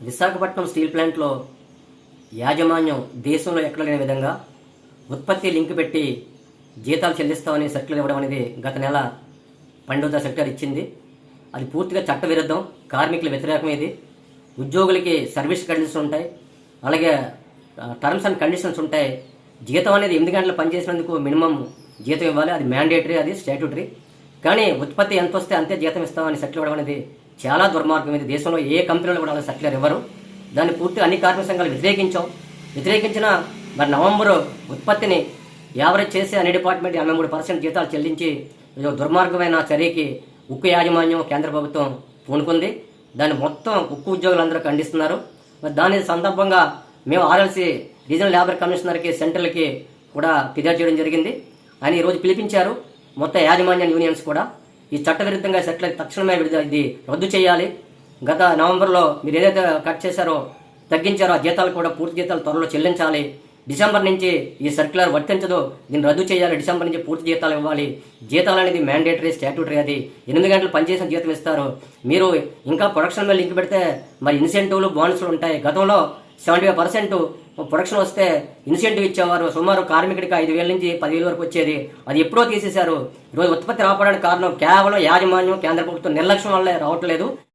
Visakhapatnam steel ప్లాంట్లో యాజమాన్యం దేశంలో ఎక్కడ లేని విధంగా ఉత్పత్తి లింక్ పెట్టి జీతాలు చెల్లిస్తామని సర్క్యులర్ ఇవ్వడం అనేది గత నెల 12వ సెక్టర్ ఇచ్చింది. అది పూర్తిగా చట్టవిరుద్ధం, కార్మికుల వ్యతిరేకం. ఇది ఉద్యోగులకి సర్వీస్ కండిషన్స్ ఉంటాయి, అలాగే టర్మ్స్ అండ్ కండిషన్స్ ఉంటాయి. జీతం అనేది 8 గంటలు పనిచేసినందుకు మినిమం జీతం ఇవ్వాలి, అది మ్యాండేటరీ, అది స్టాట్యూటరీ. కానీ ఉత్పత్తి ఎంత వస్తే అంతే జీతం ఇస్తామని సర్క్యులర్ ఇవ్వడం అనేది చాలా దుర్మార్గం. ఇది దేశంలో ఏ కంపెనీలో కూడా అలా సర్క్యులర్ ఇవ్వరు. దాన్ని పూర్తిగా అన్ని కార్మిక సంఘాలు వ్యతిరేకించిన మరి నవంబరు ఉత్పత్తిని యావరేజ్ చేసి అన్ని డిపార్ట్మెంట్ 83% జీతాలు చెల్లించి దుర్మార్గమైన చర్యకి ఉక్కు యాజమాన్యం కేంద్ర ప్రభుత్వం పూనుకుంది. దాన్ని మొత్తం ఉక్కు ఉద్యోగులందరూ ఖండిస్తున్నారు. మరి దాని సందర్భంగా మేము ఆర్ఎల్సీ రీజనల్ లేబర్ కమిషనర్కి, సెంట్రల్కి కూడా ఫిర్యాదు చేయడం జరిగింది. ఆయన ఈరోజు పిలిపించారు మొత్తం యాజమాన్య యూనియన్స్ కూడా. ఈ చట్టవిరుద్ధంగా సెటిల్ తక్షణమే ఇది రద్దు చేయాలి. గత నవంబర్లో మీరు ఏదైతే కట్ చేశారో, తగ్గించారో ఆ జీతాలు కూడా పూర్తి జీతాలు త్వరలో చెల్లించాలి. డిసెంబర్ నుంచి ఈ సర్క్యులర్ వర్తించదు, దీన్ని రద్దు చేయాలి. డిసెంబర్ నుంచి పూర్తి జీతాలు ఇవ్వాలి. జీతాలు అనేది మ్యాండేటరీ, స్టాట్యూటరీ. అది 8 గంటలు పనిచేసిన జీతం ఇస్తారు. మీరు ఇంకా ప్రొడక్షన్ మీద లింక్ పెడితే మరి ఇన్సెంటివ్లు, బోనస్లు ఉంటాయి. గతంలో 75% ప్రొడక్షన్ వస్తే ఇన్సెంటివ్ ఇచ్చేవారు. సుమారు కార్మికుడికి 5,000 నుంచి 10,000 వరకు వచ్చేది. అది ఎప్పుడో తీసేశారు. ఈరోజు ఉత్పత్తి రావడానికి కారణం కేవలం యాజమాన్యం, కేంద్ర ప్రభుత్వం నిర్లక్ష్యం వల్లే రావట్లేదు.